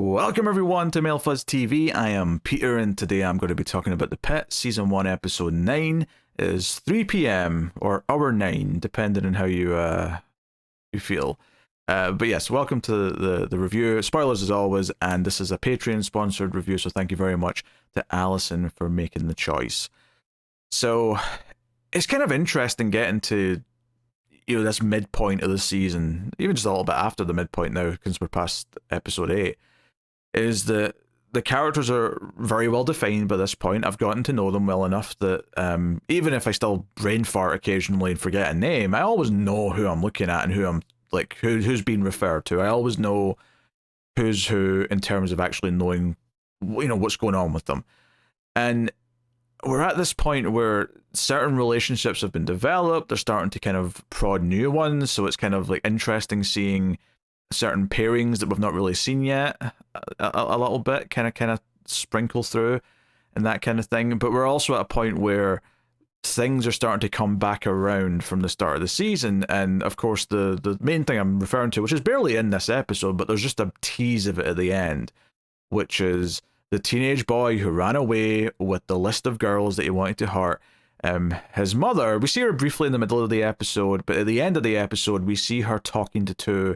Welcome everyone to MailFuzz TV. I am Peter, and today I'm going to be talking about the Pitt Season 1 Episode 9. It is 3 p.m. or hour 9, depending on how you feel. But yes, welcome to the review. Spoilers as always, and this is a Patreon-sponsored review, so thank you very much to Alison for making the choice. So, it's kind of interesting getting to this midpoint of the season, even just a little bit after the midpoint now, since we're past episode 8, is that the characters are very well defined by this point. I've gotten to know them well enough that even if I still brain fart occasionally and forget a name, I always know who I'm looking at and who I'm who's being referred to. I always know who's who in terms of actually knowing what's going on with them. And we're at this point where certain relationships have been developed. They're starting to kind of prod new ones, so it's kind of like interesting seeing certain pairings that we've not really seen yet a little bit kind of sprinkle through and that kind of thing. But we're also at a point where things are starting to come back around from the start of the season, and of course the main thing I'm referring to, which is barely in this episode, but there's just a tease of it at the end, which is the teenage boy who ran away with the list of girls that he wanted to hurt. His mother, we see her briefly in the middle of the episode, but at the end of the episode, we see her talking to two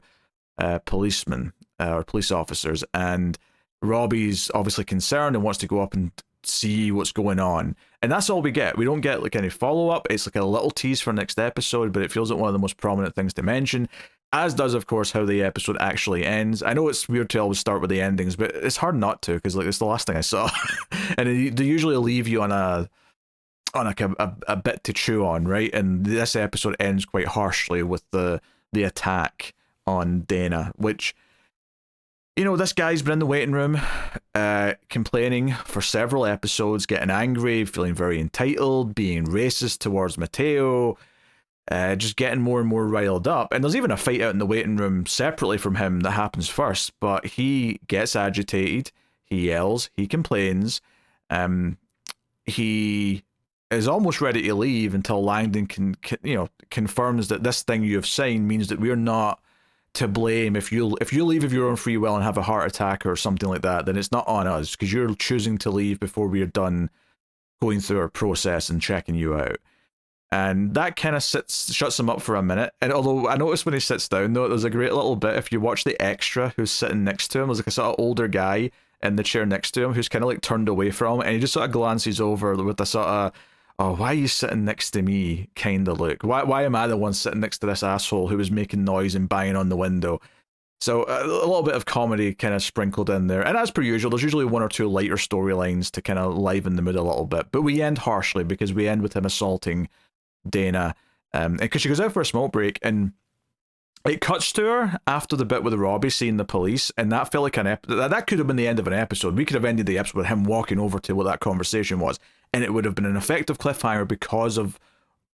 policemen or police officers, and Robbie's obviously concerned and wants to go up and see what's going on. And that's all we get. We don't get like any follow-up. It's like a little tease for next episode, but it feels like one of the most prominent things to mention. As does, of course, how the episode actually ends. I know it's weird to always start with the endings, but it's hard not to, because like it's the last thing I saw. And they usually leave you on a bit to chew on, right? And this episode ends quite harshly with the attack on Dana, which, this guy's been in the waiting room complaining for several episodes, getting angry, feeling very entitled, being racist towards Mateo, just getting more and more riled up. And there's even a fight out in the waiting room separately from him that happens first, but he gets agitated, he yells, he complains, he is almost ready to leave until Langdon confirms that this thing you have signed means that we're not to blame. If you leave of your own free will and have a heart attack or something like that, then it's not on us, because you're choosing to leave before we're done going through our process and checking you out. And that kind of shuts him up for a minute. And although I noticed when he sits down, though, there's a great little bit, if you watch the extra who's sitting next to him, there's like a sort of older guy in the chair next to him who's kind of like turned away from him, and he just sort of glances over with a sort of, oh, why are you sitting next to me kind of look? Why am I the one sitting next to this asshole who was making noise and banging on the window? So a little bit of comedy kind of sprinkled in there. And as per usual, there's usually one or two lighter storylines to kind of liven the mood a little bit. But we end harshly, because we end with him assaulting Dana, because she goes out for a smoke break, and it cuts to her after the bit with Robbie seeing the police, and that felt like that could have been the end of an episode. We could have ended the episode with him walking over to what that conversation was, and it would have been an effective cliffhanger because of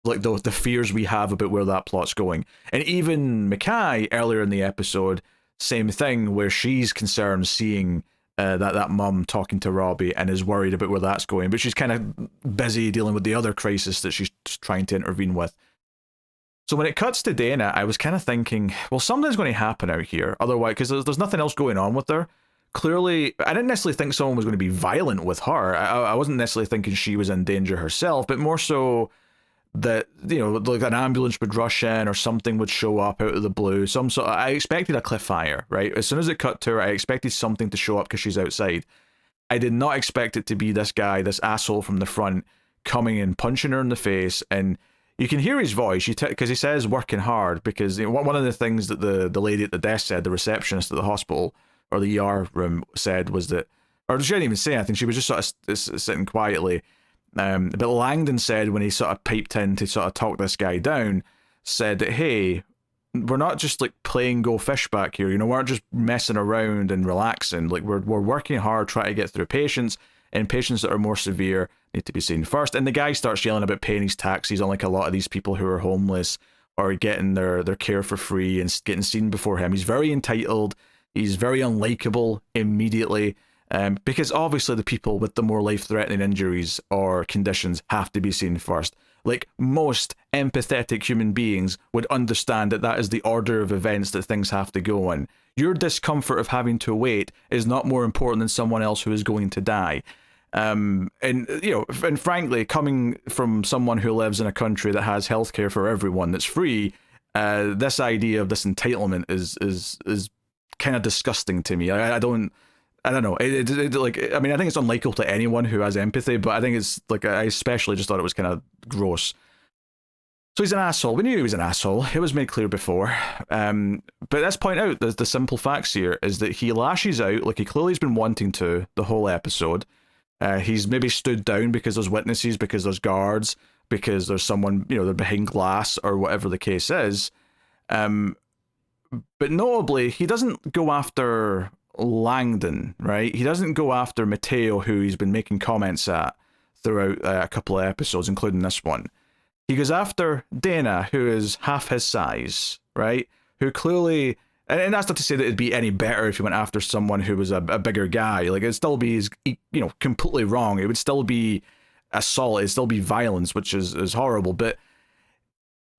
like the fears we have about where that plot's going. And even Mackay earlier in the episode, same thing, where she's concerned seeing that mum talking to Robbie and is worried about where that's going, but she's kind of busy dealing with the other crisis that she's trying to intervene with. So when it cuts to Dana, I was kind of thinking, well, something's going to happen out here, otherwise, because there's nothing else going on with her. Clearly, I didn't necessarily think someone was going to be violent with her. I wasn't necessarily thinking she was in danger herself, but more so that, like an ambulance would rush in or something would show up out of the blue. I expected a cliffhanger, right? As soon as it cut to her, I expected something to show up because she's outside. I did not expect it to be this guy, this asshole from the front, coming and punching her in the face. And you can hear his voice, because he says working hard, because one of the things that the lady at the desk said, the receptionist at the hospital or the ER room said, was that, or she didn't even say anything, she was just sort of sitting quietly. But Langdon said, when he sort of piped in to sort of talk this guy down, said that, hey, we're not just like playing go fish back here, we aren't just messing around and relaxing, like we're working hard trying to get through patients, and patients that are more severe need to be seen first. And the guy starts yelling about paying his taxes, unlike a lot of these people who are homeless or getting their care for free and getting seen before him. He's very entitled, he's very unlikable immediately. Because obviously the people with the more life-threatening injuries or conditions have to be seen first. Like, most empathetic human beings would understand that that is the order of events that things have to go in. Your discomfort of having to wait is not more important than someone else who is going to die. And and frankly, coming from someone who lives in a country that has healthcare for everyone that's free, this idea of this entitlement is kind of disgusting to me. I don't know. I mean, I think it's unlikely to anyone who has empathy, but I think it's like, I especially just thought it was kind of gross. So he's an asshole. We knew he was an asshole. It was made clear before. But let's point out the simple facts here is that he lashes out like he clearly has been wanting to the whole episode. He's maybe stood down because there's witnesses, because there's guards, because there's someone, they're behind glass or whatever the case is. But notably, he doesn't go after Langdon, right? He doesn't go after Mateo, who he's been making comments at throughout a couple of episodes, including this one. He goes after Dana, who is half his size, right? Who clearly... And that's not to say that it'd be any better if you went after someone who was a bigger guy. Like, it'd still be, completely wrong. It would still be assault. It'd still be violence, which is horrible. But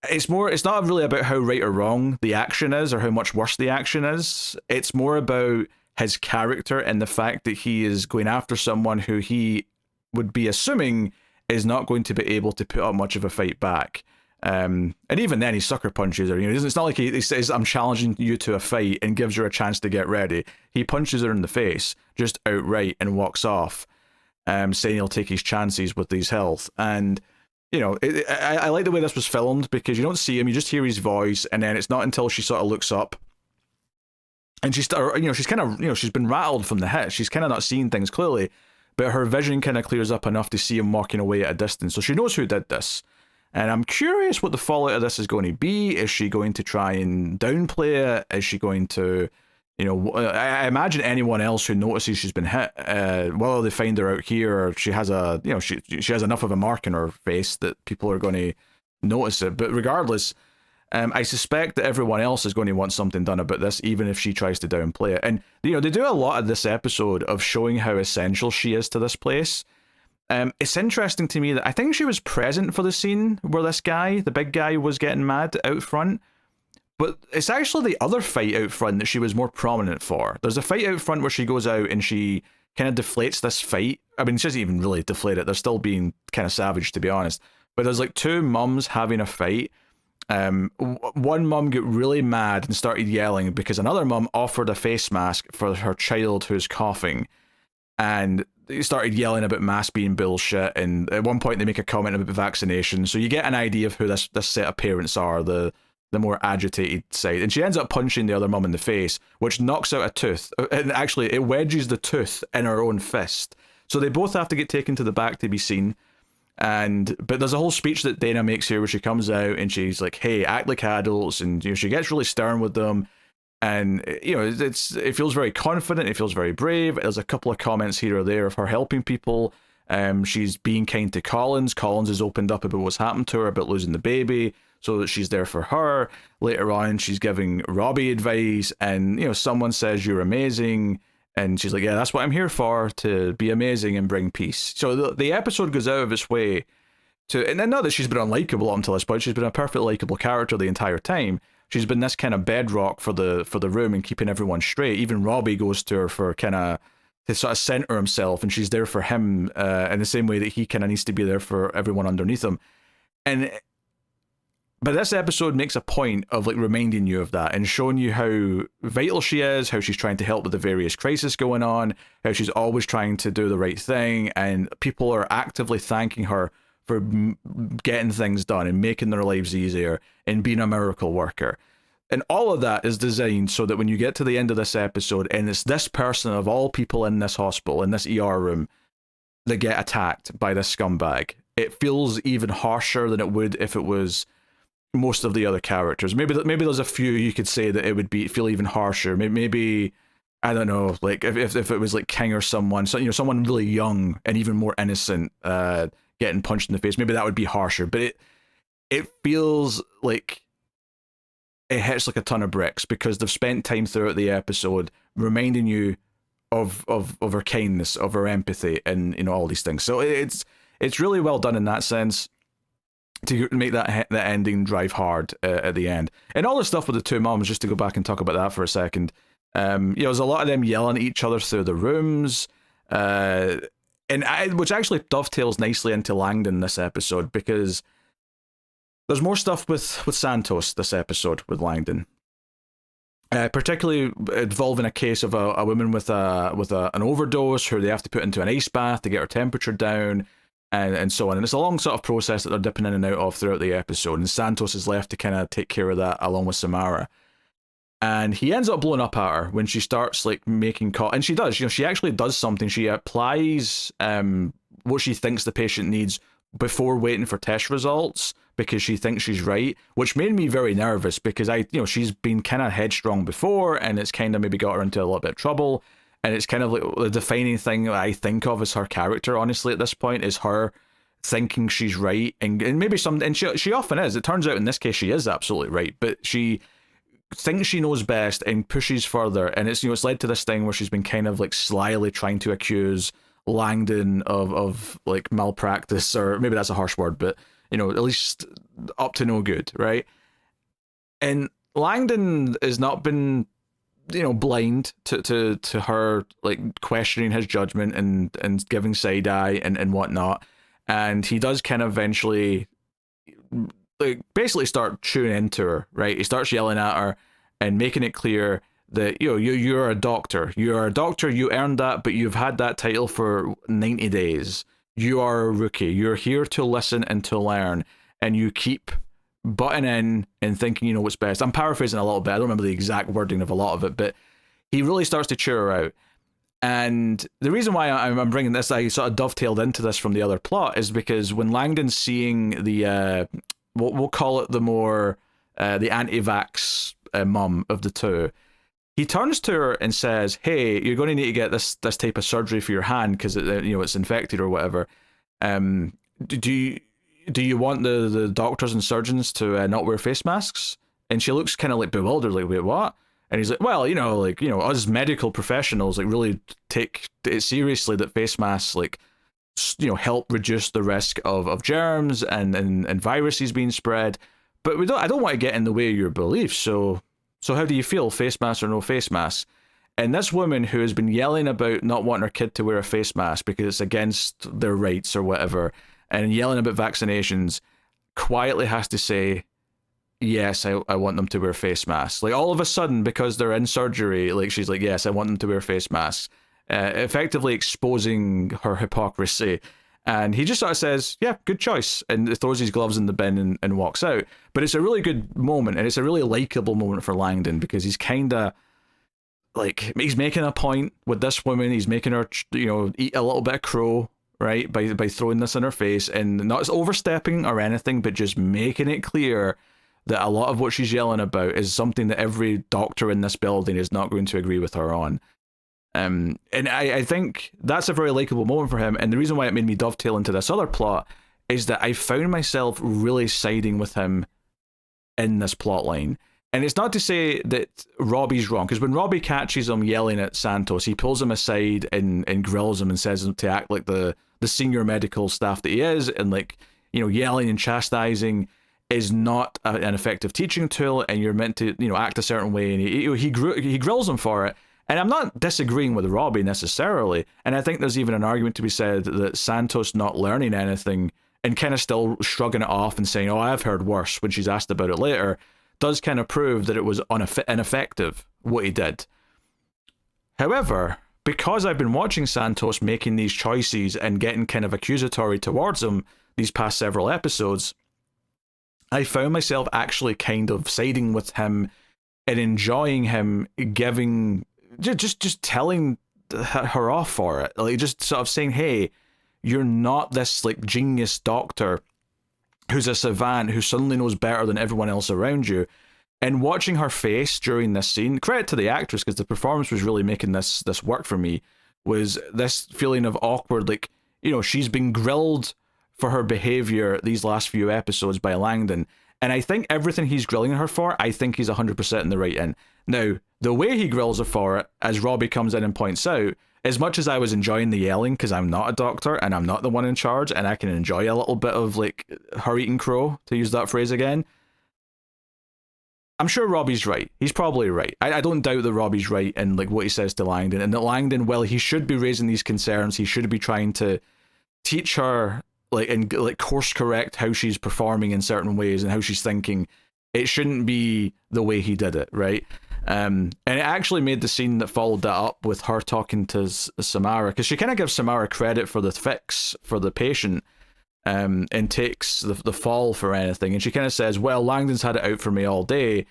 it's not really about how right or wrong the action is or how much worse the action is. It's more about his character and the fact that he is going after someone who he would be assuming is not going to be able to put up much of a fight back. And even then he sucker punches her. It's not like he says, I'm challenging you to a fight, and gives her a chance to get ready. He punches her in the face just outright and walks off, saying he'll take his chances with his health. And I like the way this was filmed, because you don't see him, you just hear his voice, and then it's not until she sort of looks up and she's kind of, she's been rattled from the hit. She's kind of not seeing things clearly, but her vision kind of clears up enough to see him walking away at a distance. So she knows who did this. And I'm curious what the fallout of this is going to be. Is she going to try and downplay it? Is she going to, I imagine anyone else who notices she's been hit, whether they find her out here or she has she has enough of a mark in her face that people are going to notice it. But regardless, I suspect that everyone else is going to want something done about this, even if she tries to downplay it. And, they do a lot of this episode of showing how essential she is to this place. It's interesting to me that I think she was present for the scene where this guy, the big guy, was getting mad out front. But it's actually the other fight out front that she was more prominent for. There's a fight out front where she goes out and she kind of deflates this fight. I mean, she doesn't even really deflate it. They're still being kind of savage, to be honest. But there's like two mums having a fight. One mum got really mad and started yelling because another mum offered a face mask for her child who's coughing. And they started yelling about masks being bullshit, and at one point they make a comment about vaccination, so you get an idea of who this set of parents are, the more agitated side. And she ends up punching the other mum in the face, which knocks out a tooth, and actually it wedges the tooth in her own fist. So they both have to get taken to the back to be seen. But there's a whole speech that Dana makes here where she comes out and she's like, hey, act like adults, and she gets really stern with them. And it feels very confident, it feels very brave. There's a couple of comments here or there of her helping people. She's being kind to Collins. Collins has opened up about what's happened to her, about losing the baby, so that she's there for her. Later on, she's giving Robbie advice, and someone says you're amazing, and she's like, yeah, that's what I'm here for, to be amazing and bring peace. So the episode goes out of its way to, and not that she's been unlikable up until this point, she's been a perfectly likable character the entire time. She's been this kind of bedrock for the room and keeping everyone straight. Even Robbie goes to her for to sort of center himself, and she's there for him in the same way that he kind of needs to be there for everyone underneath him. But this episode makes a point of like reminding you of that and showing you how vital she is, how she's trying to help with the various crises going on, how she's always trying to do the right thing, and people are actively thanking her for getting things done and making their lives easier and being a miracle worker. And all of that is designed so that when you get to the end of this episode and it's this person of all people in this hospital, in this ER room, that get attacked by this scumbag, it feels even harsher than it would if it was most of the other characters. Maybe there's a few you could say that it would feel even harsher. Maybe I don't know, like if it was like King or someone, so someone really young and even more innocent, getting punched in the face, maybe that would be harsher. But it feels like it hits like a ton of bricks because they've spent time throughout the episode reminding you of her kindness, of her empathy, and all these things. So it's really well done in that sense. to make that ending drive hard at the end. And all the stuff with the two moms, just to go back and talk about that for a second. There's a lot of them yelling at each other through the rooms, which actually dovetails nicely into Langdon this episode, because there's more stuff with Santos this episode with Langdon. Particularly involving a case of a woman with an overdose who they have to put into an ice bath to get her temperature down, and so on. And it's a long sort of process that they're dipping in and out of throughout the episode, and Santos is left to kind of take care of that along with Samara. And he ends up blowing up at her when she starts like making and she does, she actually does something. She applies what she thinks the patient needs before waiting for test results, because she thinks she's right, which made me very nervous, because she's been kind of headstrong before, and it's kind of maybe got her into a little bit of trouble. And it's kind of like the defining thing that I think of as her character, honestly, at this point, is her thinking she's right, and maybe she often is. It turns out in this case she is absolutely right, but she thinks she knows best and pushes further, and it's led to this thing where she's been kind of like slyly trying to accuse Langdon of like malpractice, or maybe that's a harsh word, but at least up to no good, right? And Langdon has not been blind to her like questioning his judgment and giving side eye and whatnot, and he does kind of eventually like basically start chewing into her, right? He starts yelling at her and making it clear that you're a doctor, you earned that, but you've had that title for 90 days. You are a rookie, you're here to listen and to learn, and you keep butting in and thinking you know what's best. I'm paraphrasing a little bit, I don't remember the exact wording of a lot of it, but he really starts to chew her out. And the reason why I'm bringing this, I sort of dovetailed into this from the other plot, is because when Langdon's seeing the we'll call it the more the anti-vax mum of the two, he turns to her and says, "Hey, you're going to need to get this type of surgery for your hand because it's infected or whatever. Do you want the doctors and surgeons to not wear face masks?" And she looks kind of like bewildered, like, "Wait, what?" And he's like, "Well, us medical professionals like really take it seriously that face masks like help reduce the risk of germs and viruses being spread, but I don't want to get in the way of your beliefs. So how do you feel, face masks or no face masks?" And this woman who has been yelling about not wanting her kid to wear a face mask because it's against their rights or whatever, and yelling about vaccinations, quietly has to say, "Yes, I want them to wear face masks." Like all of a sudden, because they're in surgery, like she's like, "Yes, I want them to wear face masks," effectively exposing her hypocrisy. And he just sort of says, "Yeah, good choice," and throws his gloves in the bin and walks out. But it's a really good moment, and it's a really likable moment for Langdon, because he's kind of like, he's making a point with this woman. He's making her, eat a little bit of crow, right, by throwing this in her face, and not overstepping or anything, but just making it clear that a lot of what she's yelling about is something that every doctor in this building is not going to agree with her on. And I think that's a very likable moment for him. And the reason why it made me dovetail into this other plot is that I found myself really siding with him in this plot line. And it's not to say that Robbie's wrong, because when Robbie catches him yelling at Santos, he pulls him aside and grills him and says him to act like the senior medical staff that he is, and yelling and chastising is not an effective teaching tool, and you're meant to act a certain way. And he grills him for it. And I'm not disagreeing with Robbie necessarily, and I think there's even an argument to be said that Santos not learning anything and kind of still shrugging it off and saying, "Oh, I've heard worse," when she's asked about it later, does kind of prove that it was ineffective, what he did. However, because I've been watching Santos making these choices and getting kind of accusatory towards him these past several episodes, I found myself actually kind of siding with him and enjoying him giving... just telling her off for it, like just sort of saying, "Hey, you're not this like genius doctor who's a savant who suddenly knows better than everyone else around you." And watching her face during this scene, credit to the actress, because the performance was really making this work for me, was this feeling of awkward, like she's been grilled for her behavior these last few episodes by Langdon, and I think everything he's grilling her for, I think he's 100% in the right in. Now, the way he grills her for it, as Robbie comes in and points out, as much as I was enjoying the yelling, because I'm not a doctor and I'm not the one in charge, and I can enjoy a little bit of like her eating crow, to use that phrase again. I'm sure Robbie's right. He's probably right. I don't doubt that Robbie's right in like what he says to Langdon, and that Langdon, well, he should be raising these concerns. He should be trying to teach her like and like course correct how she's performing in certain ways and how she's thinking. It shouldn't be the way he did it, right? And it actually made the scene that followed that up with her talking to Samara, because she kind of gives Samara credit for the fix for the patient, and takes the fall for anything. And she kind of says, well, Langdon's had it out for me all day,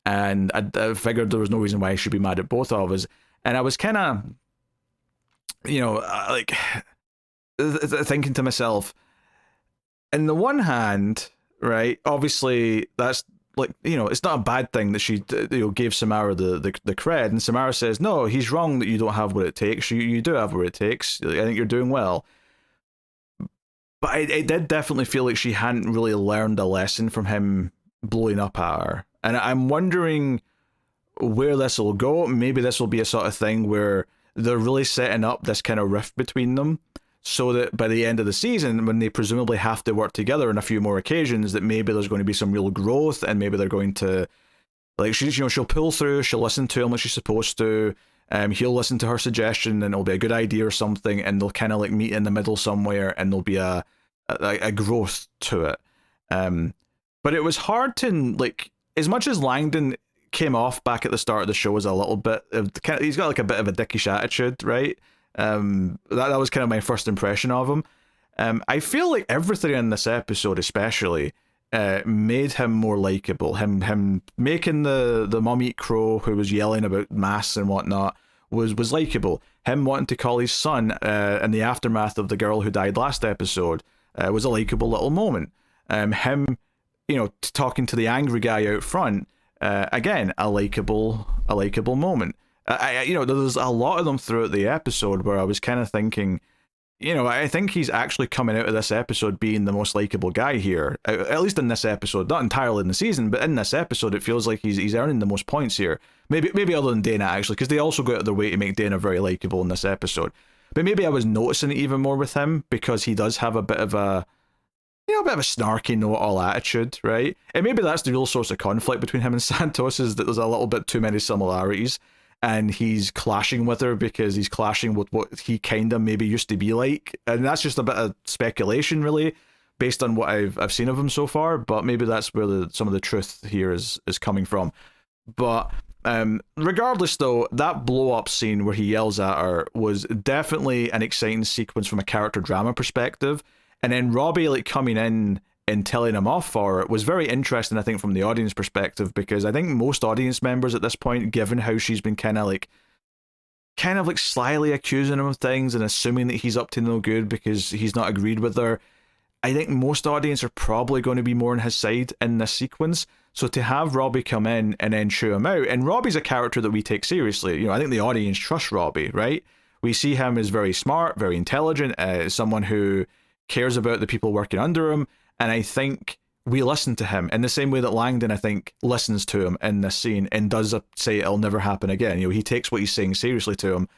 and I figured there was no reason why I should be mad at both of us. And I was kind of, like thinking to myself, on the one hand, right, obviously that's like, it's not a bad thing that she gave Samara the cred, and Samara says, no, he's wrong that you don't have what it takes. You do have what it takes. I think you're doing well. But I did definitely feel like she hadn't really learned a lesson from him blowing up at her. And I'm wondering where this will go. Maybe this will be a sort of thing where they're really setting up this kind of rift between them, so that by the end of the season, when they presumably have to work together on a few more occasions, that maybe there's going to be some real growth, and maybe they're going to, like, she'll pull through, she'll listen to him like she's supposed to, he'll listen to her suggestion, and it'll be a good idea or something, and they'll kind of like meet in the middle somewhere, and there'll be a growth to it. But it was hard to, like, as much as Langdon came off back at the start of the show as a little bit of, he's got like a bit of a dickish attitude, right? That was kind of my first impression of him. I feel like everything in this episode, especially, made him more likable. Him making the mum eat crow, who was yelling about masks and whatnot, was likable. Him wanting to call his son in the aftermath of the girl who died last episode was a likable little moment. Him, talking to the angry guy out front, again, a likable moment. There's a lot of them throughout the episode where I was kind of thinking, I think he's actually coming out of this episode being the most likable guy here, at least in this episode, not entirely in the season, but in this episode, it feels like he's earning the most points here. Maybe other than Dana, actually, because they also go out of their way to make Dana very likable in this episode. But maybe I was noticing it even more with him because he does have a bit of a snarky know-it-all attitude, right? And maybe that's the real source of conflict between him and Santos, is that there's a little bit too many similarities, and he's clashing with her because he's clashing with what he kind of maybe used to be like. And that's just a bit of speculation, really, based on what I've seen of him so far, but maybe that's where some of the truth here is coming from. But regardless, though, that blow-up scene where he yells at her was definitely an exciting sequence from a character drama perspective. And then Robbie, like, coming in and telling him off for it was very interesting, I think, from the audience perspective, because I think most audience members at this point, given how she's been kind of like slyly accusing him of things and assuming that he's up to no good because he's not agreed with her, I think most audience are probably going to be more on his side in this sequence. So to have Robbie come in and then chew him out, and Robbie's a character that we take seriously. I think the audience trusts Robbie, right? We see him as very smart, very intelligent, someone who cares about the people working under him. And I think we listen to him in the same way that Langdon, I think, listens to him in this scene and does say it'll never happen again. He takes what he's saying seriously to him.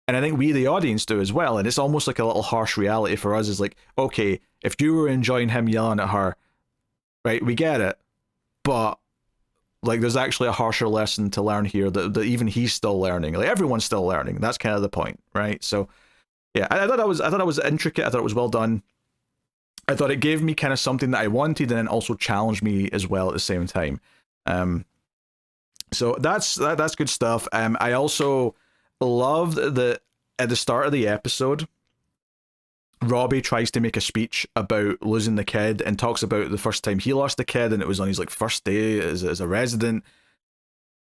And I think we, the audience, do as well. And it's almost like a little harsh reality for us, is like, okay, if you were enjoying him yelling at her, right, we get it. But, like, there's actually a harsher lesson to learn here that even he's still learning. Like, everyone's still learning. That's kind of the point, right? So, yeah, I thought it was intricate. I thought it was well done. I thought it gave me kind of something that I wanted, and then also challenged me as well at the same time. So that's good stuff. I also loved that at the start of the episode, Robbie tries to make a speech about losing the kid and talks about the first time he lost the kid, and it was on his like first day as a resident.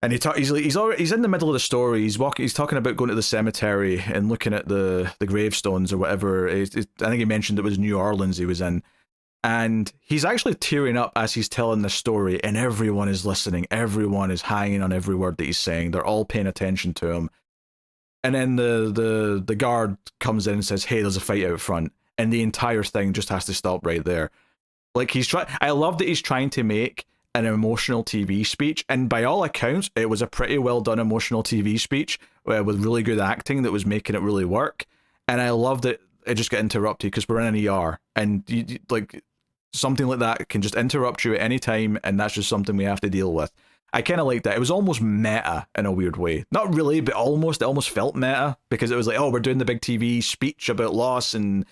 And he's in the middle of the story. He's talking about going to the cemetery and looking at the gravestones or whatever. I think he mentioned it was New Orleans he was in. And he's actually tearing up as he's telling the story, and everyone is listening. Everyone is hanging on every word that he's saying. They're all paying attention to him. And then the guard comes in and says, hey, there's a fight out front. And the entire thing just has to stop right there. Like, I love that he's trying to make an emotional TV speech, and by all accounts, it was a pretty well done emotional TV speech with really good acting that was making it really work. And I loved it. It just got interrupted because we're in an ER, and like something like that can just interrupt you at any time, and that's just something we have to deal with. I kind of liked that. It was almost meta in a weird way. Not really, but almost. It almost felt meta because it was like, oh, we're doing the big TV speech about loss and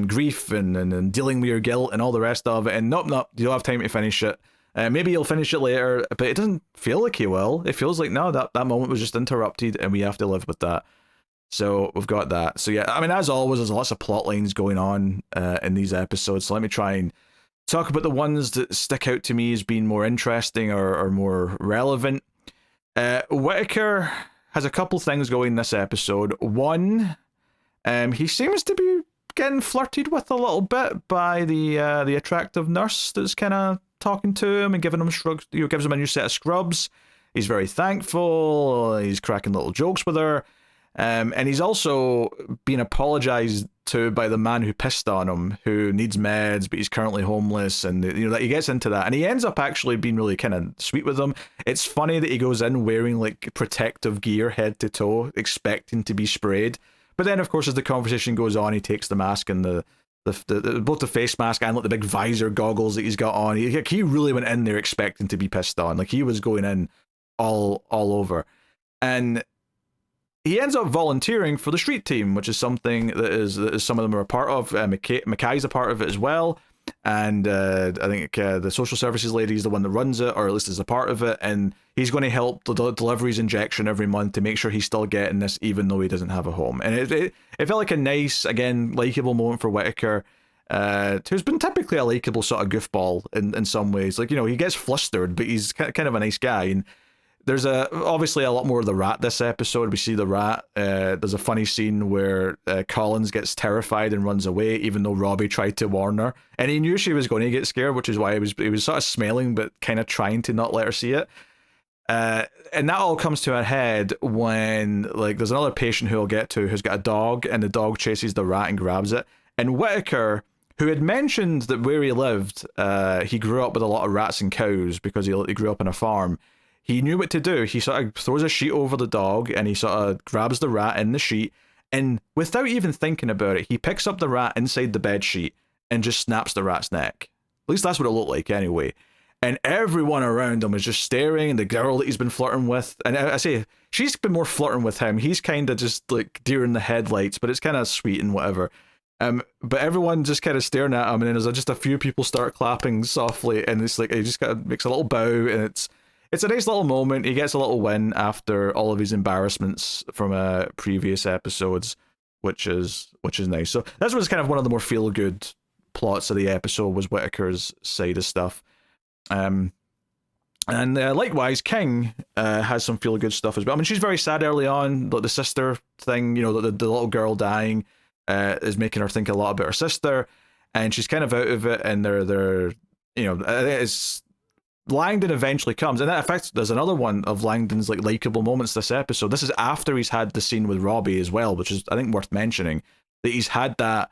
grief and dealing with your guilt and all the rest of it. And nope, you don't have time to finish it. Maybe you'll finish it later, but it doesn't feel like you will. It feels like, no, that moment was just interrupted and we have to live with that. So we've got that. So yeah, I mean, as always, there's lots of plot lines going on in these episodes. So let me try and talk about the ones that stick out to me as being more interesting or more relevant. Whittaker has a couple things going this episode. One, he seems to be getting flirted with a little bit by the attractive nurse that's kind of talking to him and giving him shrugs, gives him a new set of scrubs. He's very thankful. He's cracking little jokes with her. And he's also been apologized to by the man who pissed on him, who needs meds, but he's currently homeless, and that he gets into that, and he ends up actually being really kind of sweet with him. It's funny that he goes in wearing like protective gear head to toe, expecting to be sprayed, but then of course as the conversation goes on, he takes the mask and the both the face mask and like the big visor goggles that he's got on. He really went in there expecting to be pissed on, like he was going in all over, and he ends up volunteering for the street team, which is something that is some of them are a part of. Mackay's a part of it as well, and I think the social services lady is the one that runs it, or at least is a part of it, and he's going to help deliver his injection every month to make sure he's still getting this, even though he doesn't have a home. And it felt like a nice, again, likeable moment for Whittaker, who's been typically a likeable sort of goofball in some ways. Like, he gets flustered, but he's kind of a nice guy. And there's obviously a lot more of the rat this episode. We see the rat. There's a funny scene where Collins gets terrified and runs away, even though Robbie tried to warn her, and he knew she was going to get scared, which is why he was sort of smelling, but kind of trying to not let her see it. And that all comes to a head when like there's another patient who we'll get to who's got a dog, and the dog chases the rat and grabs it. And Whittaker, who had mentioned that where he lived, he grew up with a lot of rats and cows because he grew up on a farm. He knew what to do. He sort of throws a sheet over the dog and he sort of grabs the rat in the sheet, and without even thinking about it, he picks up the rat inside the bed sheet and just snaps the rat's neck. At least that's what it looked like anyway. And everyone around him is just staring, and the girl that he's been flirting with, and I say she's been more flirting with him. He's kind of just like deer in the headlights, but it's kind of sweet and whatever. But everyone just kind of staring at him, and then there's just a few people start clapping softly, and it's like he just kind of makes a little bow, and it's a nice little moment. He gets a little win after all of his embarrassments from previous episodes, which is nice. So that was kind of one of the more feel good plots of the episode, was Whittaker's side of stuff. And likewise, King has some feel good stuff as well. I mean, she's very sad early on, like the sister thing. The little girl dying is making her think a lot about her sister, and she's kind of out of it. And they're it's. Langdon eventually comes, and in fact, there's another one of Langdon's like likable moments this episode. This is after he's had the scene with Robbie as well, which is I think worth mentioning. That he's had that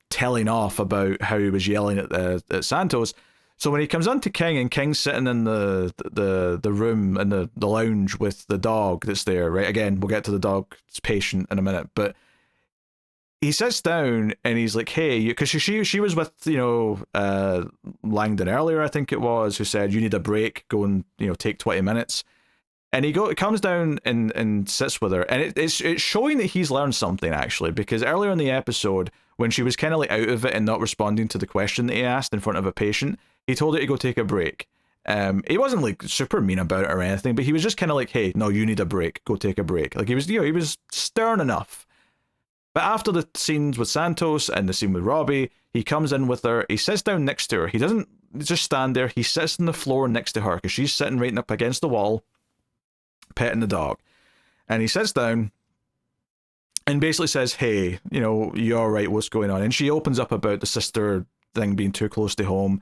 telling off about how he was yelling at Santos. So when he comes on to King, and King's sitting in the room in the lounge with the dog that's there, right? Again, we'll get to the dog's patient in a minute, but he sits down and he's like, hey, because she was with, Langdon earlier, I think it was, who said, you need a break, go and, take 20 minutes. And he comes down and sits with her. And it's showing that he's learned something, actually, because earlier in the episode, when she was kind of like out of it and not responding to the question that he asked in front of a patient, he told her to go take a break. He wasn't like super mean about it or anything, but he was just kind of like, hey, no, you need a break, go take a break. Like he was stern enough. But after the scenes with Santos and the scene with Robbie, he comes in with her, he sits down next to her. He doesn't just stand there, he sits on the floor next to her because she's sitting right up against the wall, petting the dog. And he sits down and basically says, hey, you all right, what's going on? And she opens up about the sister thing being too close to home.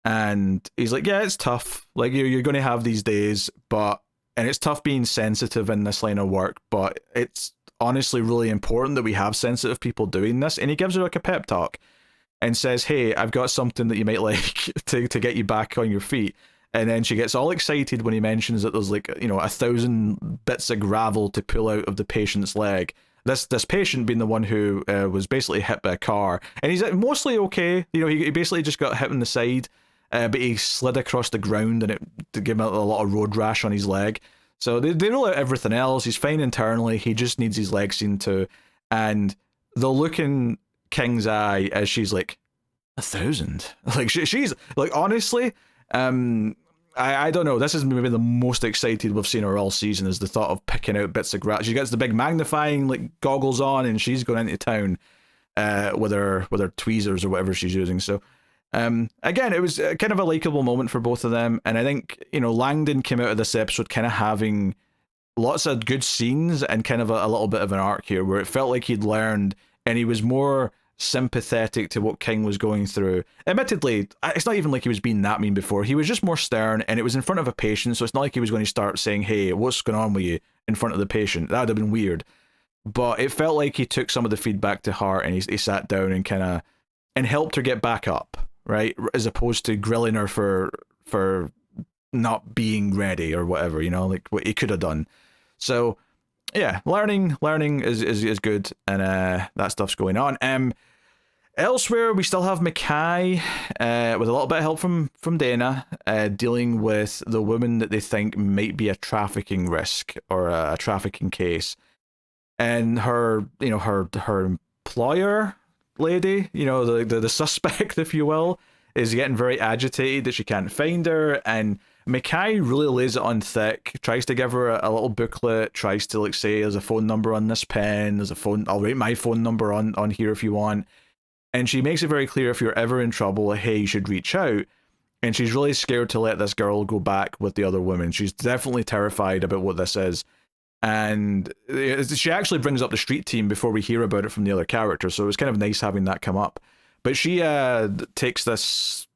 And he's like, yeah, it's tough. Like, you're going to have these days, and it's tough being sensitive in this line of work, but it's honestly really important that we have sensitive people doing this. And he gives her like a pep talk. and says, "Hey, I've got something that you might like to get you back on your feet." And then she gets all excited when he mentions that there's like 1,000 bits of gravel to pull out of the patient's leg. This patient being the one who was basically hit by a car, and he's mostly okay. He basically just got hit in the side, but he slid across the ground, and it gave him a lot of road rash on his leg. So they rule out everything else. He's fine internally. He just needs his leg seen to. And the look in King's eye as she's like, 1,000. Like she's like, honestly, I don't know. This is maybe the most excited we've seen her all season, is the thought of picking out bits of grass. She gets the big magnifying like goggles on, and she's going into town with her tweezers or whatever she's using. So again, it was kind of a likable moment for both of them, and I think Langdon came out of this episode kind of having lots of good scenes and kind of a little bit of an arc here, where it felt like he'd learned, and he was more sympathetic to what King was going through. Admittedly, it's not even like he was being that mean before. He was just more stern, and it was in front of a patient, so it's not like he was going to start saying, "Hey, what's going on with you?" in front of the patient. That would have been weird. But it felt like he took some of the feedback to heart, and he sat down and kind of helped her get back up, right? As opposed to grilling her for not being ready or whatever, like what he could have done. So yeah, learning is good, and that stuff's going on. Elsewhere, we still have Mackay, with a little bit of help from Dana, dealing with the woman that they think might be a trafficking risk or a trafficking case, and her employer lady, the suspect, if you will, is getting very agitated that she can't find her, and Mackay really lays it on thick, tries to give her a little booklet, tries to like say, "There's a phone number on this pen, there's a phone, I'll write my phone number on here if you want." And she makes it very clear, if you're ever in trouble, hey, you should reach out. And she's really scared to let this girl go back with the other women. She's definitely terrified about what this is. And she actually brings up the street team before we hear about it from the other characters, so it was kind of nice having that come up. But she takes this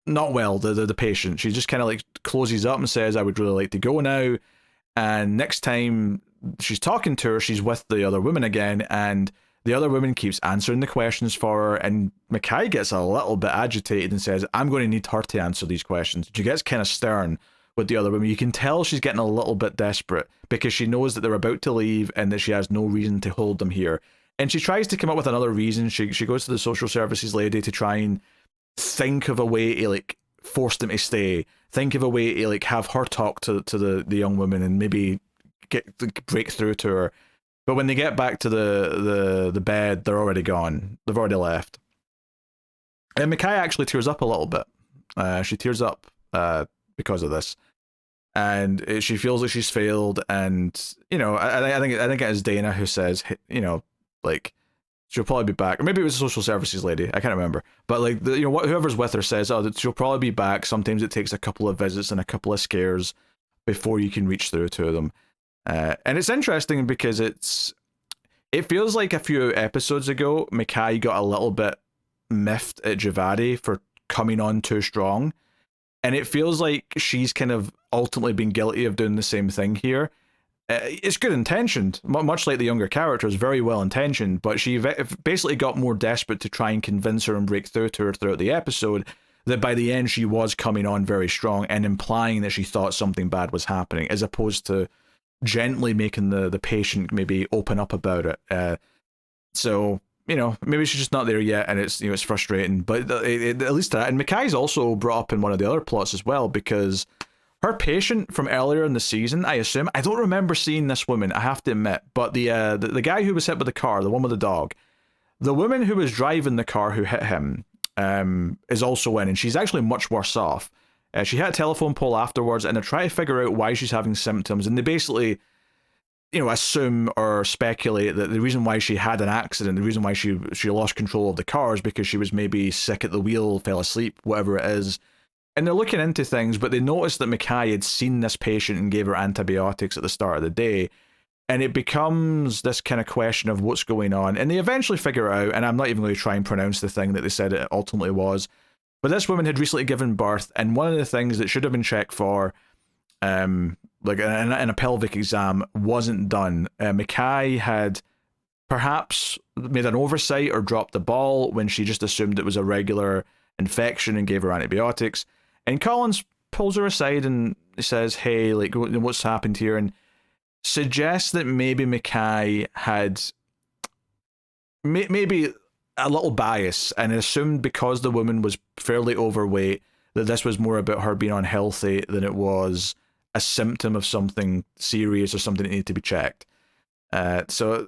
not well, the patient. She just kind of like closes up and says, "I would really like to go now." And next time she's talking to her, she's with the other women again, and the other woman keeps answering the questions for her, and Mackay gets a little bit agitated and says, "I'm going to need her to answer these questions." She gets kind of stern with the other woman. You can tell she's getting a little bit desperate because she knows that they're about to leave and that she has no reason to hold them here. And she tries to come up with another reason. She goes to the social services lady to try and think of a way to like force them to stay. Think of a way to like have her talk to the young woman and maybe break through to her. But when they get back to the bed, they're already gone. They've already left. And Mackay actually tears up a little bit. She tears up because of this, and she feels like she's failed. And I think it is Dana who says, like, she'll probably be back, or maybe it was a social services lady. I can't remember. But like whoever's with her says, "Oh, that she'll probably be back. Sometimes it takes a couple of visits and a couple of scares before you can reach through to them." And it's interesting because it feels like a few episodes ago, Mackay got a little bit miffed at Javadi for coming on too strong. And it feels like she's kind of ultimately been guilty of doing the same thing here. It's good intentioned, much like the younger characters, very well intentioned, but she basically got more desperate to try and convince her and break through to her throughout the episode, that by the end she was coming on very strong and implying that she thought something bad was happening, as opposed to gently making the patient maybe open up about it. So maybe she's just not there yet, and it's frustrating. But at least that. And Mackay's also brought up in one of the other plots as well, because her patient from earlier in the season, I assume, I don't remember seeing this woman, I have to admit, but the guy who was hit with the car, the one with the dog, the woman who was driving the car who hit him, is also in, and she's actually much worse off. She hit a telephone pole afterwards, and they're trying to figure out why she's having symptoms, and they basically, assume or speculate that the reason why she had an accident, the reason why she lost control of the car is because she was maybe sick at the wheel, fell asleep, whatever it is. And they're looking into things, but they noticed that Mackay had seen this patient and gave her antibiotics at the start of the day. And it becomes this kind of question of what's going on. And they eventually figure it out, and I'm not even going to try and pronounce the thing that they said it ultimately was. But this woman had recently given birth, and one of the things that should have been checked for, like in a pelvic exam, wasn't done. Mackay had perhaps made an oversight or dropped the ball when she just assumed it was a regular infection and gave her antibiotics. And Collins pulls her aside and says, hey, like, what's happened here? And suggests that maybe Mackay had maybe a little bias and assumed because the woman was fairly overweight that this was more about her being unhealthy than it was a symptom of something serious or something that needed to be checked. So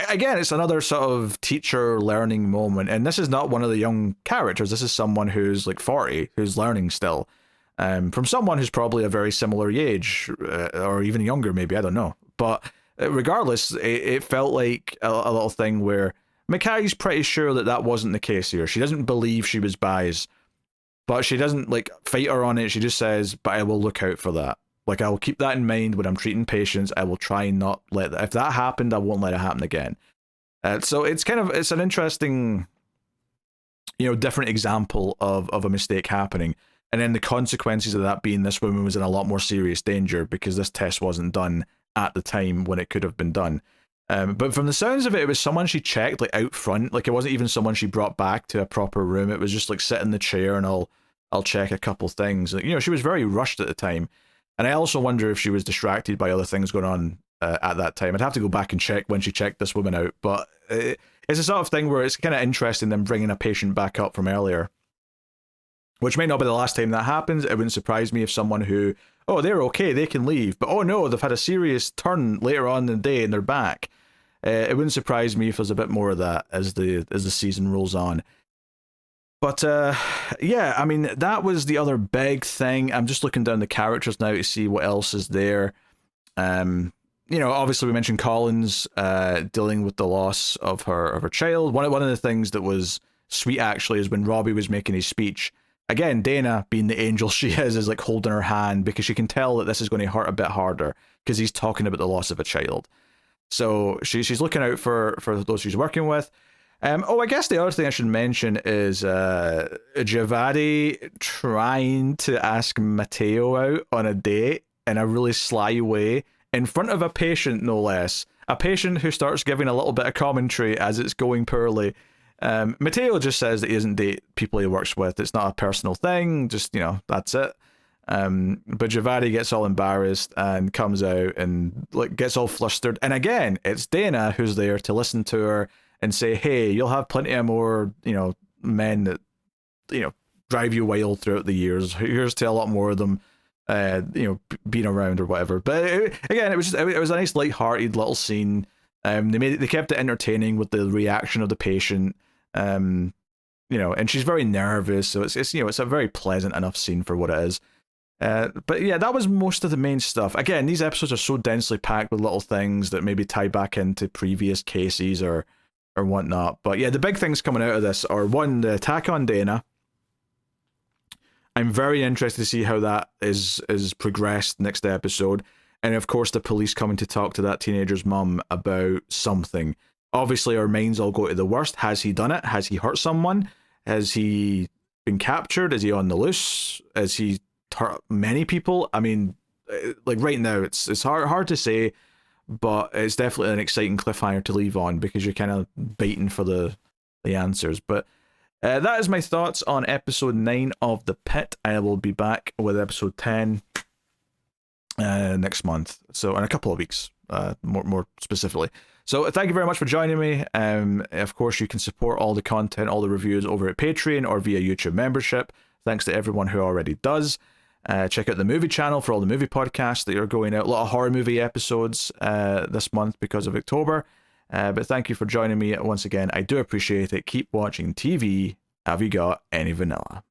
again, it's another sort of teacher learning moment, and this is not one of the young characters. This is someone who's like 40, who's learning still, from someone who's probably a very similar age, or even younger, maybe, I don't know. But regardless, it felt like a little thing where Mackay's pretty sure that that wasn't the case here. She doesn't believe she was biased, but she doesn't like fight her on it. She just says, but I will look out for that. Like, I will keep that in mind when I'm treating patients. I will try and not let that. If that happened, I won't let it happen again. So it's it's an interesting, different example of a mistake happening. And then the consequences of that being this woman was in a lot more serious danger because this test wasn't done at the time when it could have been done. But from the sounds of it, it was someone she checked like out front. Like, it wasn't even someone she brought back to a proper room. It was just like, sit in the chair and I'll check a couple things. Like, she was very rushed at the time. And I also wonder if she was distracted by other things going on at that time. I'd have to go back and check when she checked this woman out. But it's a sort of thing where it's kind of interesting them bringing a patient back up from earlier, which may not be the last time that happens. It wouldn't surprise me if someone who, oh, they're okay, they can leave, but oh no, they've had a serious turn later on in the day and they're back. It wouldn't surprise me if there's a bit more of that as the season rolls on. But yeah, I mean, that was the other big thing. I'm just looking down the characters now to see what else is there. Obviously we mentioned Collins dealing with the loss of her child. One of the things that was sweet actually is when Robbie was making his speech. Again, Dana, being the angel she is like holding her hand because she can tell that this is going to hurt a bit harder because he's talking about the loss of a child. So she's looking out for those she's working with. I guess the other thing I should mention is Javadi trying to ask Matteo out on a date in a really sly way in front of a patient, no less. A patient who starts giving a little bit of commentary as it's going poorly. Matteo just says that he doesn't date people he works with. It's not a personal thing. Just, that's it. But Javadi gets all embarrassed and comes out and like gets all flustered. And again, it's Dana who's there to listen to her and say, hey, you'll have plenty of more, men that, drive you wild throughout the years. Here's to a lot more of them, being around or whatever. But again, it was a nice light-hearted little scene. They kept it entertaining with the reaction of the patient. And she's very nervous, so it's a very pleasant enough scene for what it is. But yeah, that was most of the main stuff. Again, these episodes are so densely packed with little things that maybe tie back into previous cases or whatnot. But yeah, the big things coming out of this are, one, the attack on Dana. I'm very interested to see how that is progressed next episode. And of course, the police coming to talk to that teenager's mum about something. Obviously, our minds all go to the worst. Has he done it? Has he hurt someone? Has he been captured? Is he on the loose? Has he hurt many people? I mean, like right now, it's hard to say, but it's definitely an exciting cliffhanger to leave on because you're kind of baiting for the answers. But that is my thoughts on episode 9 of The Pitt. I will be back with episode 10 next month, so in a couple of weeks, more specifically. So thank you very much for joining me. Of course, you can support all the content, all the reviews over at Patreon or via YouTube membership. Thanks to everyone who already does. Check out the movie channel for all the movie podcasts that are going out. A lot of horror movie episodes this month because of October. But thank you for joining me once again. I do appreciate it. Keep watching TV. Have you got any vanilla?